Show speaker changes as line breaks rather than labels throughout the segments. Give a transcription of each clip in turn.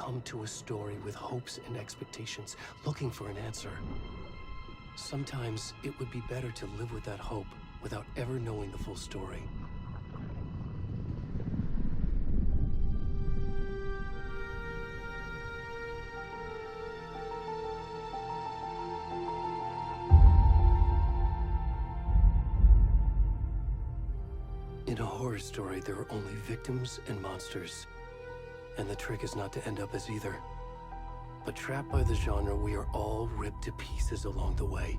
come to a story with hopes and expectations, looking for an answer. Sometimes it would be better to live with that hope without ever knowing the full story. In a horror story, there are only victims and monsters. And the trick is not to end up as either. But trapped by the genre, we are all ripped to pieces along the way.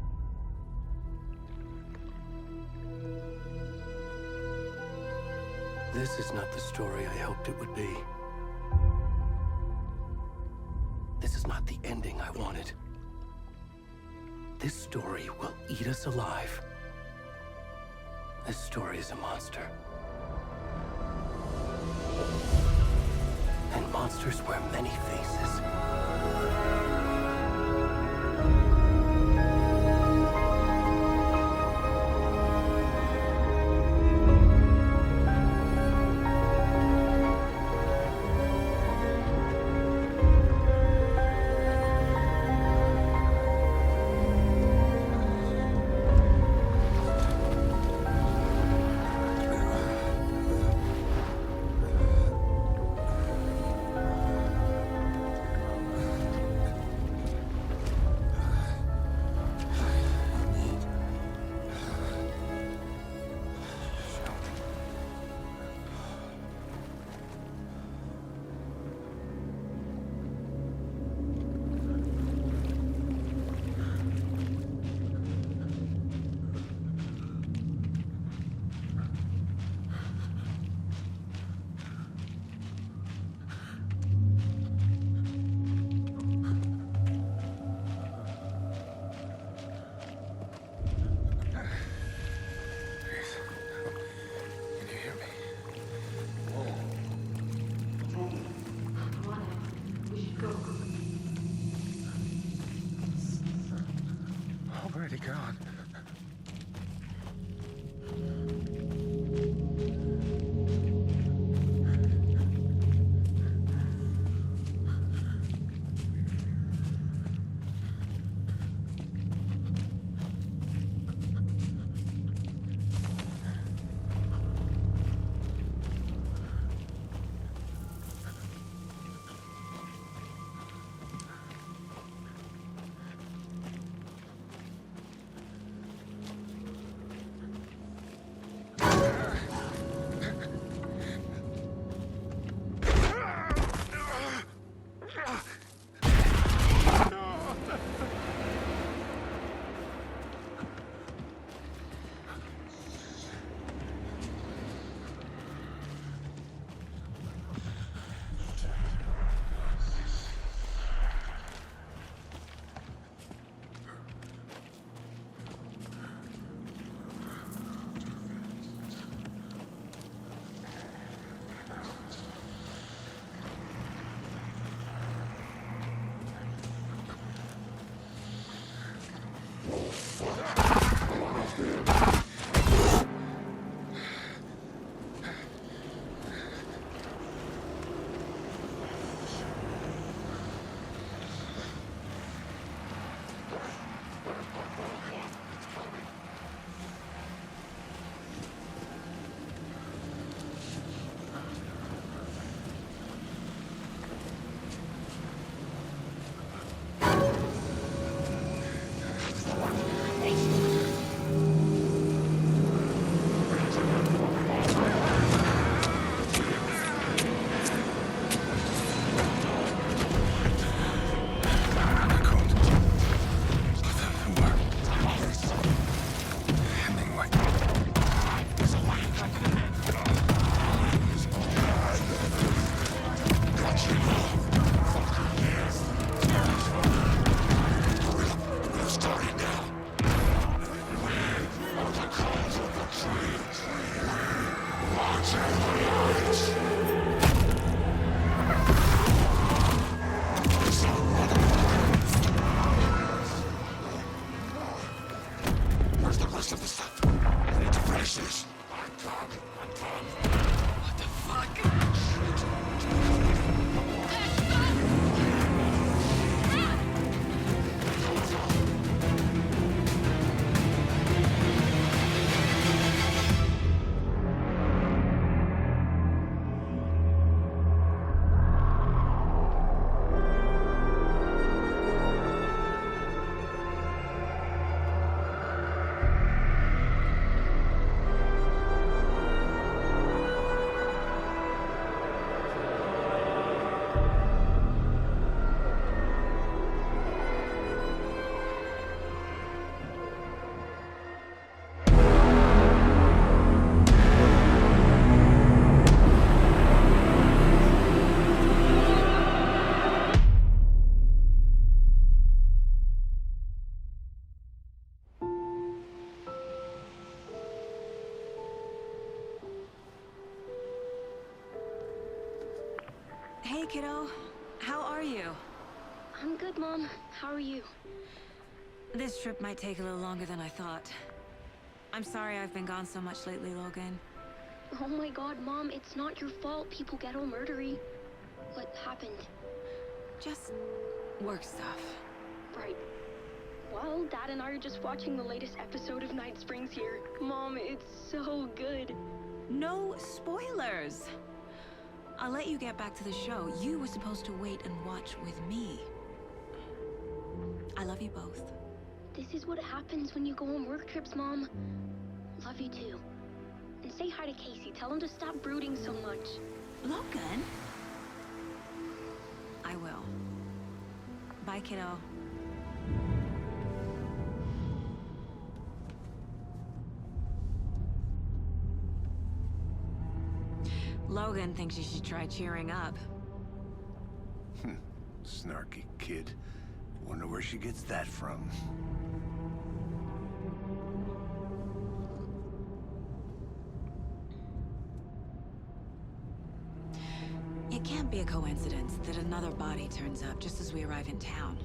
This is not the story I hoped it would be. This is not the ending I wanted. This story will eat us alive. This story is a monster. And monsters wear many faces.
Already gone.
kiddo. How are you?
I'm good, Mom. How are you?
This trip might take a little longer than I thought. I'm sorry I've been gone so much lately, Logan.
Oh my god, Mom, it's not your fault people get all murdery. What happened?
Just work stuff.
Right. Well, Dad and I are just watching the latest episode of Night Springs here. Mom, it's so good.
No spoilers! I'll let you get back to the show. You were supposed to wait and watch with me. I love you both.
This is what happens when you go on work trips, Mom. Love you too. And say hi to Casey. Tell him to stop brooding so much.
Logan? I will. Bye, kiddo. Logan thinks you should try cheering up.
Snarky kid. Wonder where she gets that from.
It can't be a coincidence that another body turns up just as we arrive in town.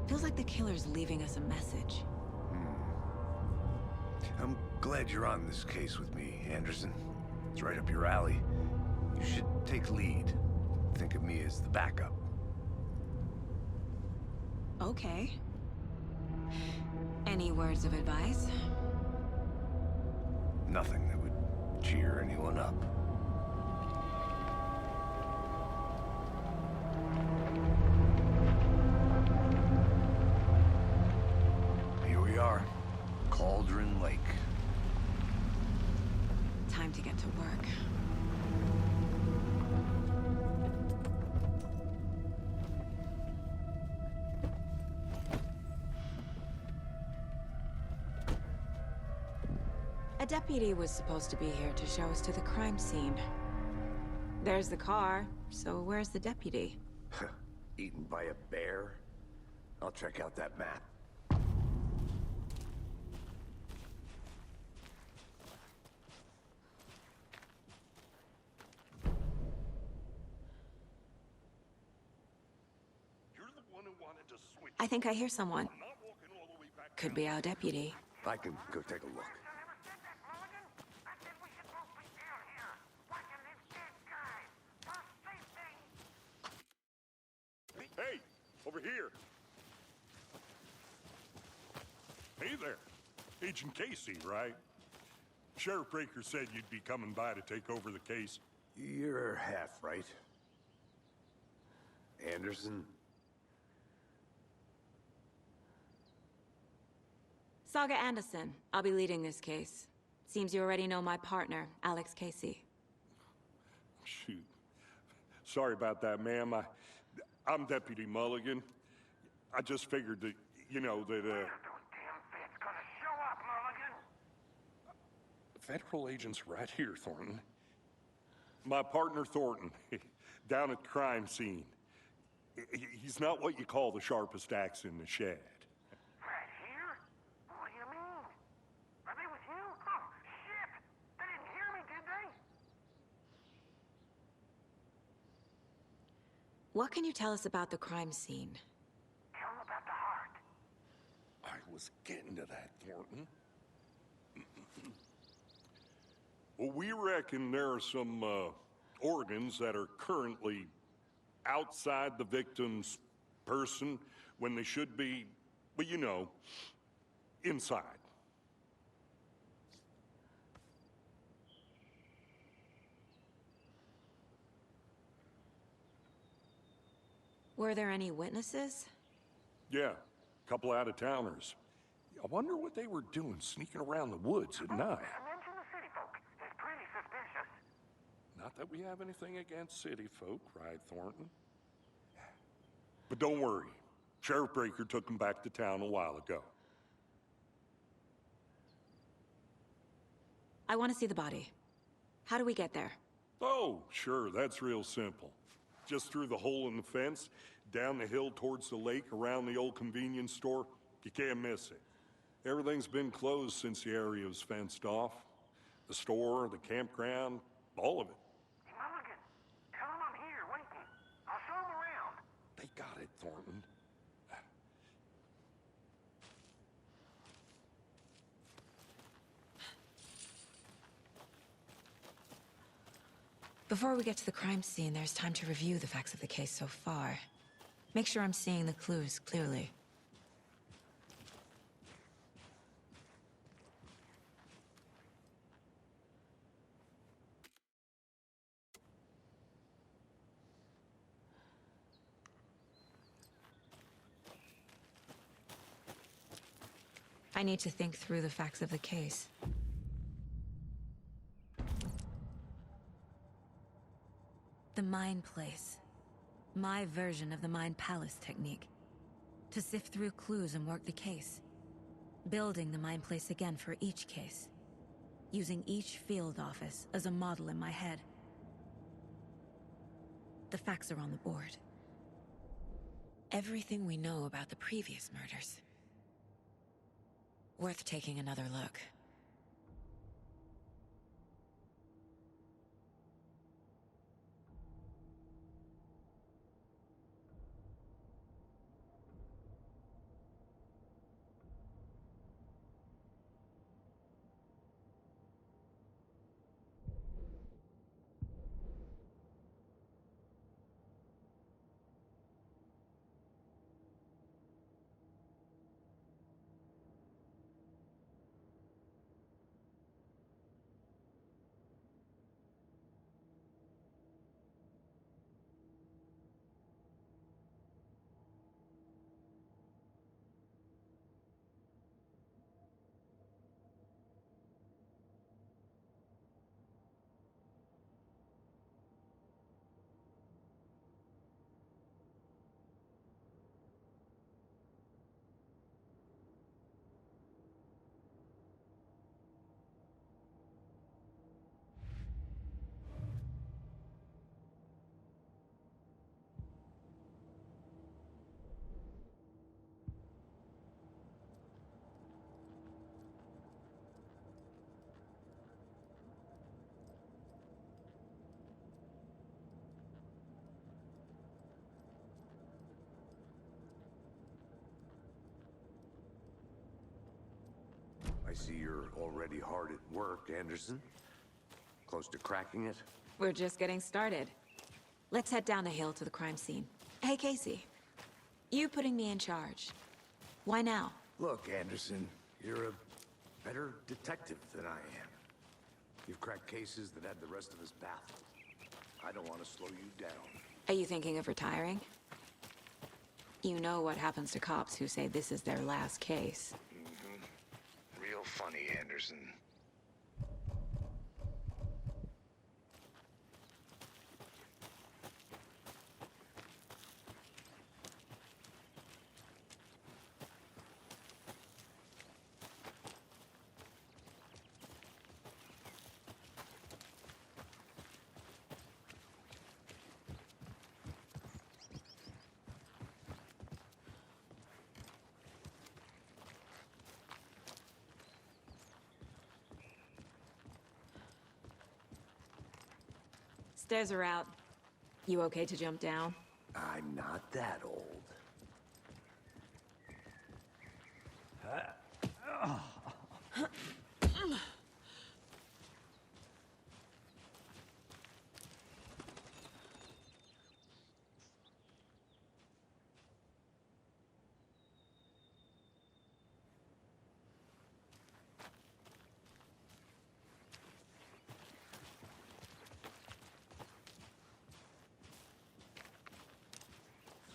Feels like the killer's leaving us a message.
I'm glad you're on this case with me, Anderson. It's right up your alley. You should take lead. Think of me as the backup.
Okay. Any words of advice?
Nothing that would cheer anyone up. Here we are. Cauldron Lake.
Time to get to work. A deputy was supposed to be here to show us to the crime scene. There's the car, so where's the deputy?
Eaten by a bear? I'll check out that map.
I think I hear someone. Could be our deputy.
I can go take a look.
Hey, over here. Hey there. Agent Casey, right? Sheriff Breaker said you'd be coming by to take over the case.
You're half right. Anderson?
Saga Anderson. I'll be leading this case. Seems you already know my partner, Alex Casey.
Shoot. Sorry about that, ma'am. I'm Deputy Mulligan. I just figured that, you know, that, Federal agent's right here, Thornton. My partner, Thornton, down at the crime scene. He's not what you call the sharpest axe in the shed.
Right here? What do you mean? Are they with you? Oh, shit! They didn't hear me, did they?
What can you tell us about the crime scene?
Tell them about the heart.
I was getting to that, Thornton. Well, we reckon there are some, organs that are currently outside the victim's person when they should be, well, you know, inside.
Were there any witnesses?
Yeah, a couple out-of-towners. I wonder what they were doing sneaking around the woods at night.
Mention the city folk. It's pretty suspicious.
Not that we have anything against city folk, right, Thornton? But don't worry. Sheriff Breaker took them back to town a while ago.
I want to see the body. How do we get there?
Oh, sure, that's real simple. Just through the hole in the fence, down the hill towards the lake, around the old convenience store. You can't miss it. Everything's been closed since the area was fenced off. The store, the campground, all of it.
Hey, Mulligan, tell them I'm here, waiting.
Before we get to the crime scene, there's time to review the facts of the case so far. Make sure I'm seeing the clues clearly. I need to think through the facts of the case. The Mind Place. My version of the Mind Palace technique. To sift through clues and work the case. Building the Mind Place again for each case. Using each field office as a model in my head. The facts are on the board. Everything we know about the previous murders. Worth taking another look.
I see you're already hard at work, Anderson. Close to cracking it?
We're just getting started. Let's head down the hill to the crime scene. Hey, Casey. You putting me in charge. Why now?
Look, Anderson, you're a better detective than I am. You've cracked cases that had the rest of us baffled. I don't want to slow you down.
Are you thinking of retiring? You know what happens to cops who say this is their last case.
Real funny, Anderson.
Stairs are out. You okay to jump down?
I'm not that old.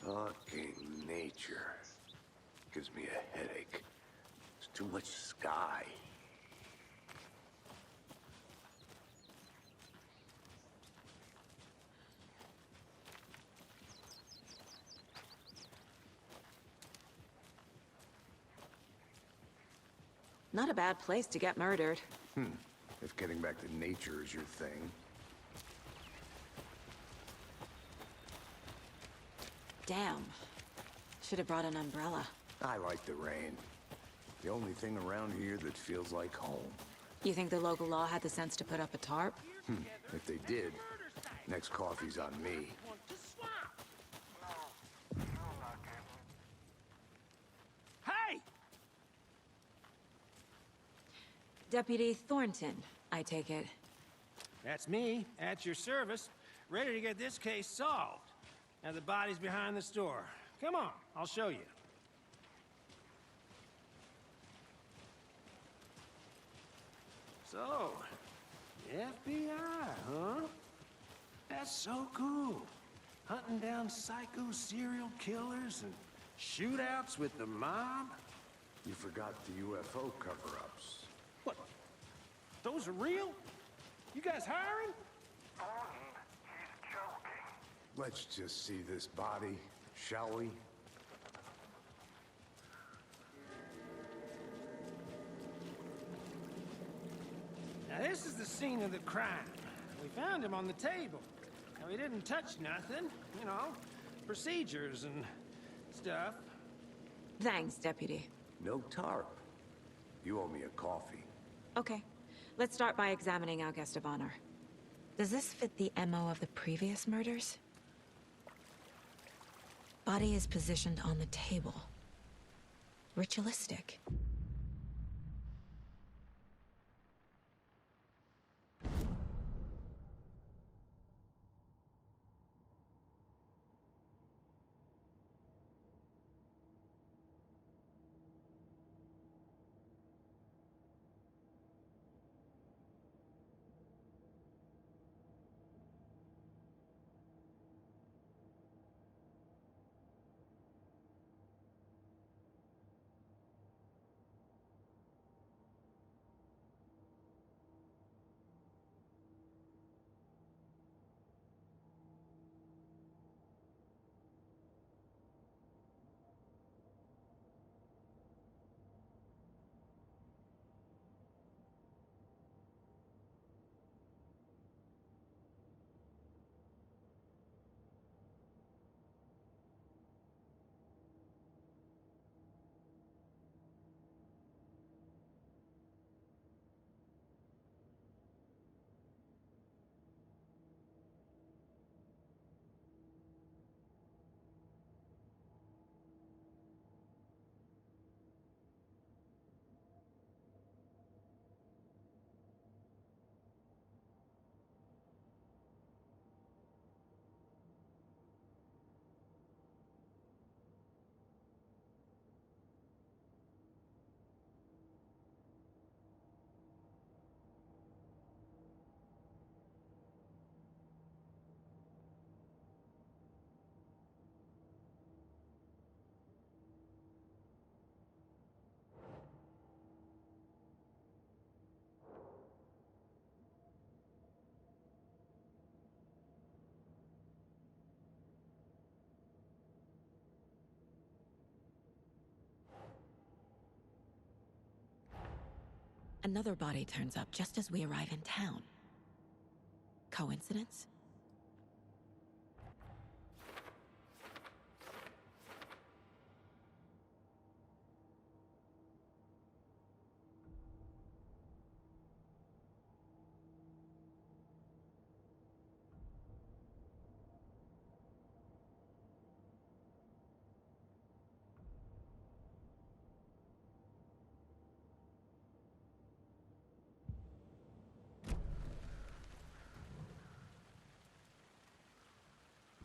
Fucking nature. Gives me a headache. There's too much sky.
Not a bad place to get murdered.
If getting back to nature is your thing.
Damn. Should have brought an umbrella.
I like the rain. The only thing around here that feels like home.
You think the local law had the sense to put up a tarp?
If they did, next coffee's on me.
Hey!
Deputy Thornton, I take it.
That's me, at your service, ready to get this case solved. Now the body's behind the store. Come on, I'll show you. So, the FBI, huh? That's so cool. Hunting down psycho serial killers and shootouts with the mob?
You forgot the UFO cover-ups.
What? Those are real? You guys hiring?
Thornton, he's joking.
Let's just see this body, shall we?
Now this is the scene of the crime. We found him on the table. Now he didn't touch nothing, you know, procedures and stuff.
Thanks, Deputy.
No tarp. You owe me a coffee.
Okay, let's start by examining our guest of honor.
Does this fit the MO of the previous murders? Body is positioned on the table. Ritualistic. Another body turns up just as we arrive in town. Coincidence?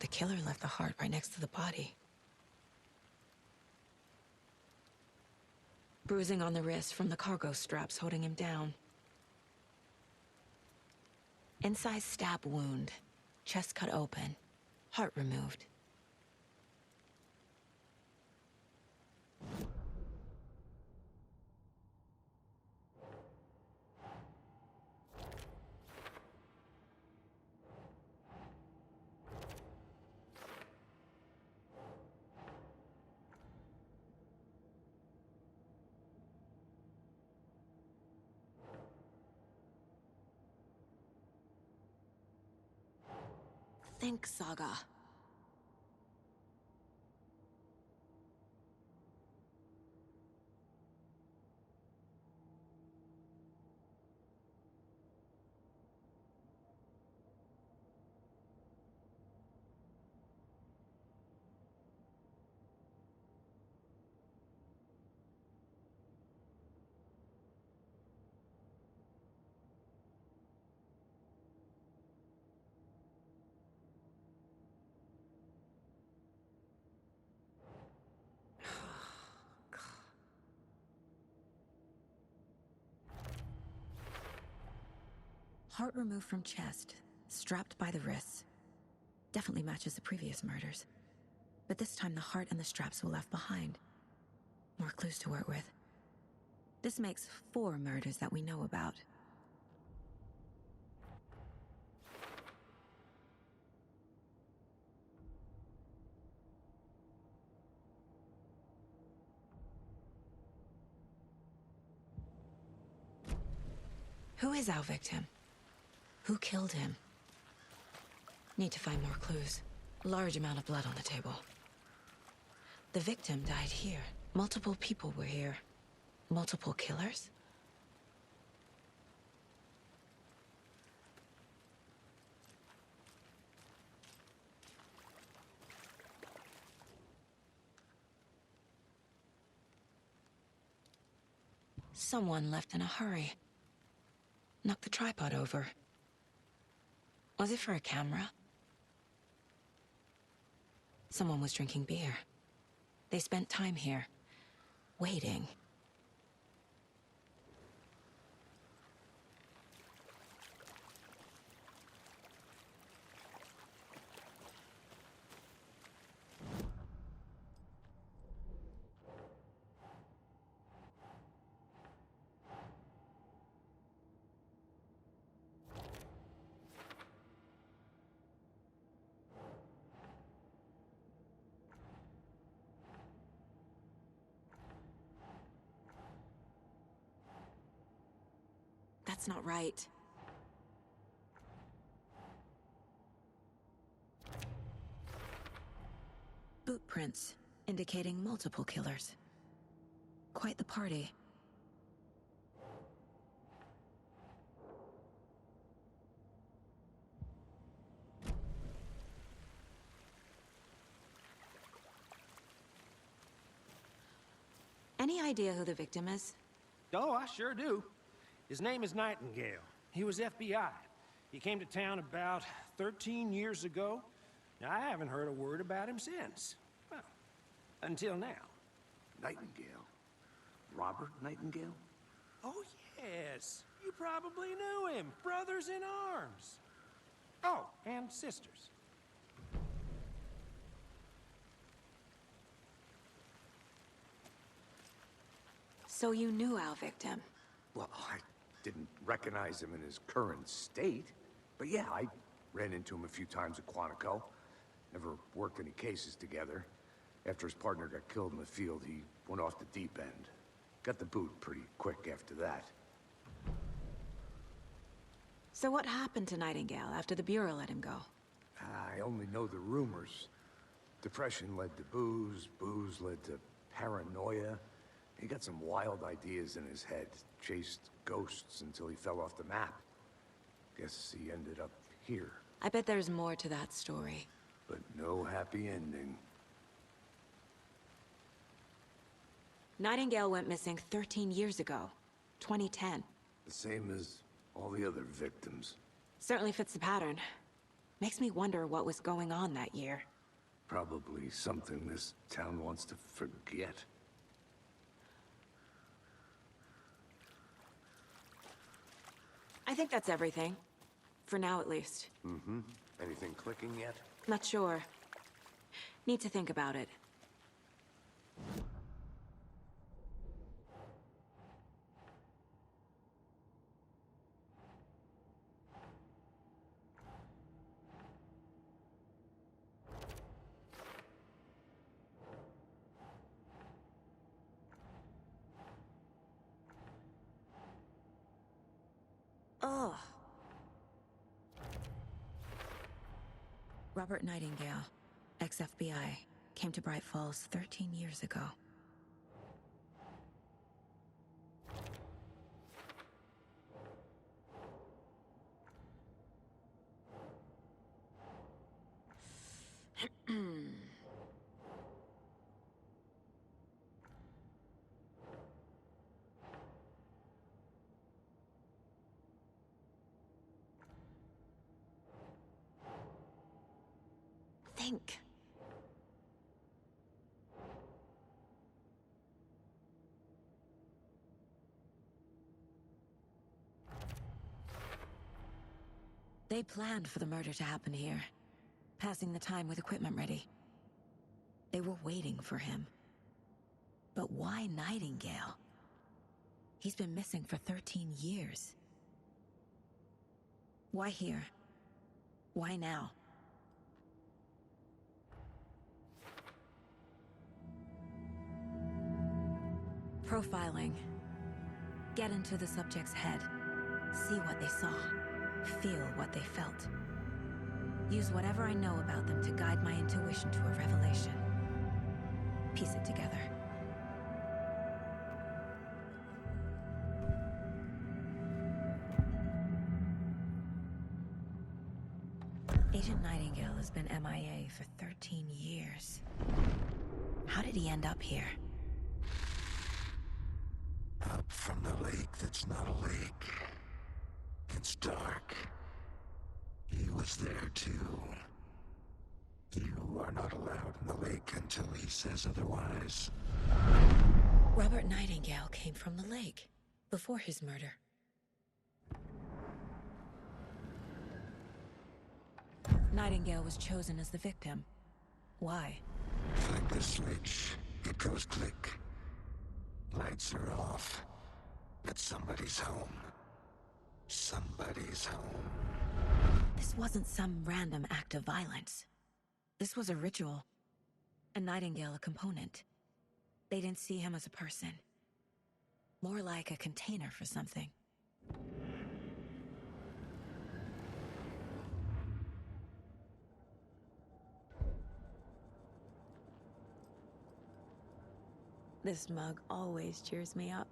The killer left the heart right next to the body. Bruising on the wrist from the cargo straps holding him down. Incised stab wound. Chest cut open. Heart removed. Think, Saga. Heart removed from chest, strapped by the wrists. Definitely matches the previous murders. But this time the heart and the straps were left behind. More clues to work with. This makes 4 murders that we know about. Who is our victim? Who killed him? Need to find more clues. Large amount of blood on the table. The victim died here. Multiple people were here. Multiple killers? Someone left in a hurry. Knocked the tripod over. Was it for a camera? Someone was drinking beer. They spent time here, waiting. That's not right. Boot prints, indicating multiple killers. Quite the party. Any idea who the victim is?
Oh, I sure do. His name is Nightingale. He was FBI. He came to town about 13 years ago. Now, I haven't heard a word about him since. Well, until now.
Nightingale? Robert Nightingale?
Oh, yes. You probably knew him. Brothers in arms. Oh, and sisters.
So you knew our victim?
Well, I didn't recognize him in his current state. But yeah, I ran into him a few times at Quantico. Never worked any cases together. After his partner got killed in the field, he went off the deep end. Got the boot pretty quick after that.
So what happened to Nightingale after the Bureau let him go?
I only know the rumors. Depression led to booze, booze led to paranoia. He got some wild ideas in his head, chased ghosts until he fell off the map. Guess he ended up here,
I bet there's more to that story.
but no happy ending.
Nightingale went missing 13 years ago, 2010.
The same as all the other victims.
Certainly fits the pattern. Makes me wonder what was going on that year.
Probably something this town wants to forget.
I think that's everything. For now, at least.
Anything clicking yet?
Not sure. Need to think about it. Ugh. Robert Nightingale, ex-FBI, came to Bright Falls 13 years ago. Think. They planned for the murder to happen here, passing the time with equipment ready. They were waiting for him. But why Nightingale? He's been missing for 13 years. Why here? Why now? Profiling. Get into the subject's head. See what they saw. Feel what they felt. Use whatever I know about them to guide my intuition to a revelation. Piece it together. Agent Nightingale has been MIA for 13 years. How did he end up here?
Up from the lake that's not a lake. It's dark. He was there too. You are not allowed in the lake until he says otherwise.
Robert Nightingale came from the lake, before his murder. Nightingale was chosen as the victim. Why?
Flick the switch, it goes click. Lights are off. But somebody's home. Somebody's home.
This wasn't some random act of violence. This was a ritual. And Nightingale a component. They didn't see him as a person. More like a container for something. This mug always cheers me up.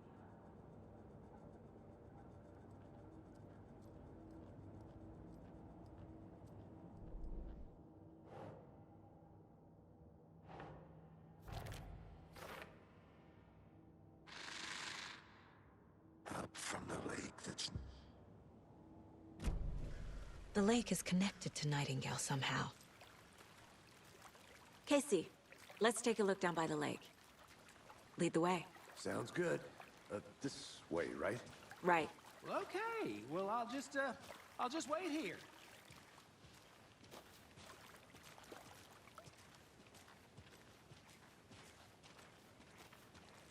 Up from the lake that's...
The lake is connected to Nightingale somehow. Casey, let's take a look down by the lake. Lead the way.
Sounds good. This way, right?
Right.
Well, okay. Well, I'll just wait here.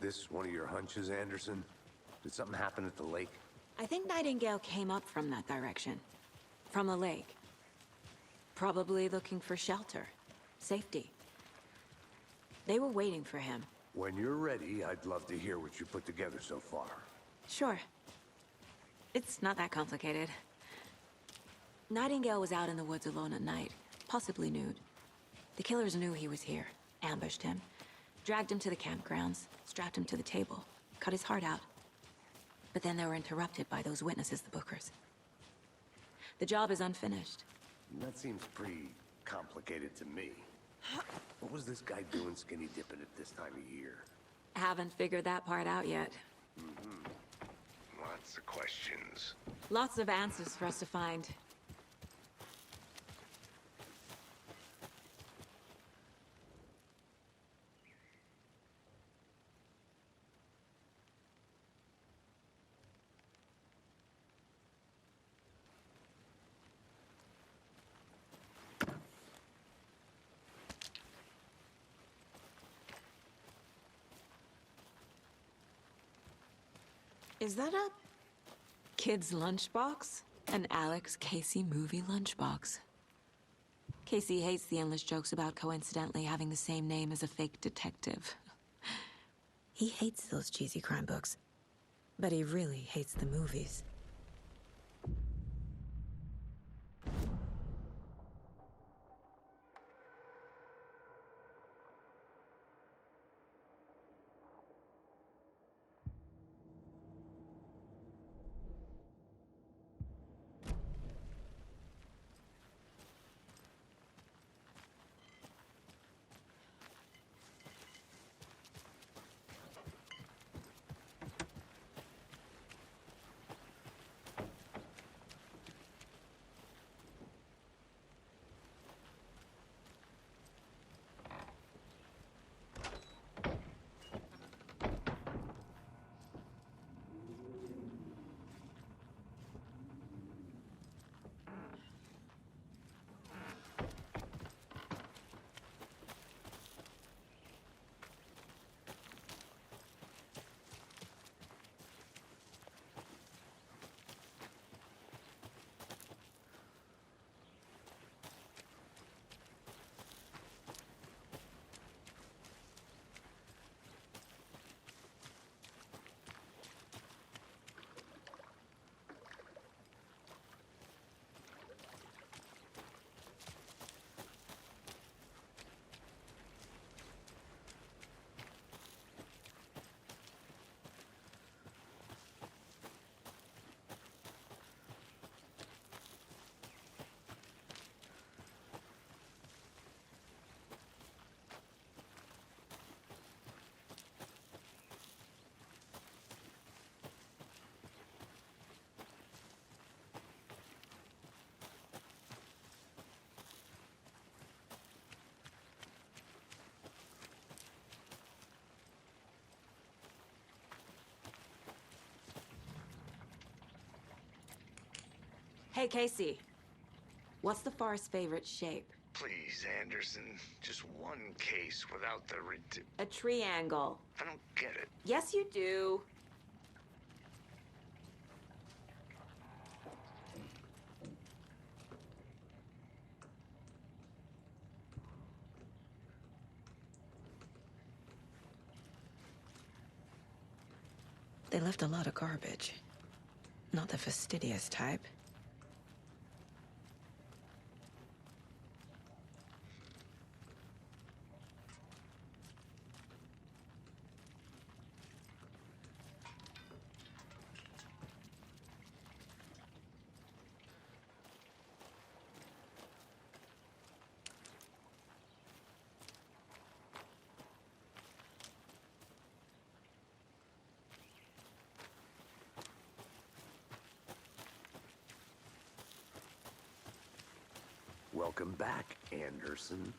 This one of your hunches, Anderson? Did something happen at the lake?
I think Nightingale came up from that direction. From the lake. Probably looking for shelter. Safety. They were waiting for him.
When you're ready, I'd love to hear what you put together so far.
Sure. It's not that complicated. Nightingale was out in the woods alone at night, possibly nude. The killers knew he was here, ambushed him, dragged him to the campgrounds, strapped him to the table, cut his heart out. But then they were interrupted by those witnesses, the Bookers. The job is unfinished.
That seems pretty complicated to me. What was this guy doing skinny dipping at this time of year?
Haven't figured that part out yet.
Lots of questions.
Lots of answers for us to find. Is that a kid's lunchbox? An Alex Casey movie lunchbox. Casey hates the endless jokes about coincidentally having the same name as a fake detective. He hates those cheesy crime books, but he really hates the movies.
Hey, Casey. What's the Forest's favorite shape?
Please, Anderson. Just one case without the
A triangle.
I don't get it.
Yes, you do.
They left a lot of garbage. Not the fastidious type.
Welcome back, Anderson.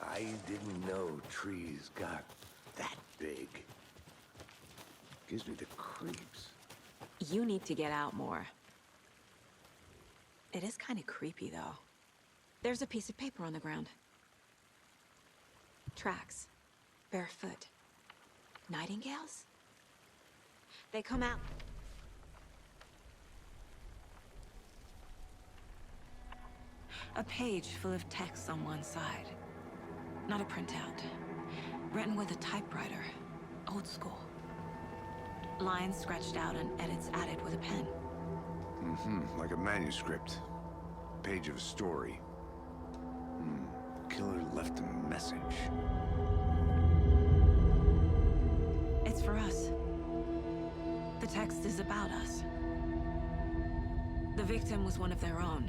I didn't know trees got that big. Gives me the creeps.
You need to get out more. It is kind of creepy, though. There's a piece of paper on the ground. Tracks. Barefoot. Nightingales? They come out.
A page full of text on one side. Not a printout. Written with a typewriter. Old school. Lines scratched out and edits added with a pen.
Like a manuscript. Page of a story. Killer left a message.
It's for us. The text is about us. The victim was one of their own.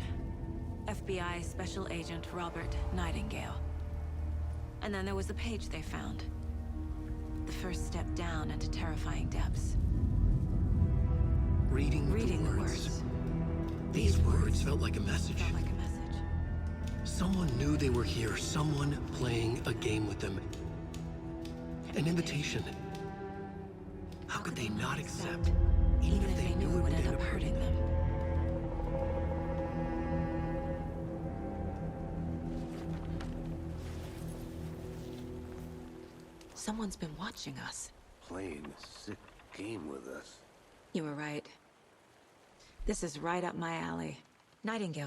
FBI Special Agent Robert Nightingale. And then there was the page they found. The first step down into terrifying depths.
Reading the words. These words felt like a message.
Felt like a message.
Someone knew they were here. Someone playing a game with them. An invitation. How could they not accept?
Even if they knew it would end up hurting them. Someone's been watching us.
Playing a sick game with us.
You were right. This is right up my alley. Nightingale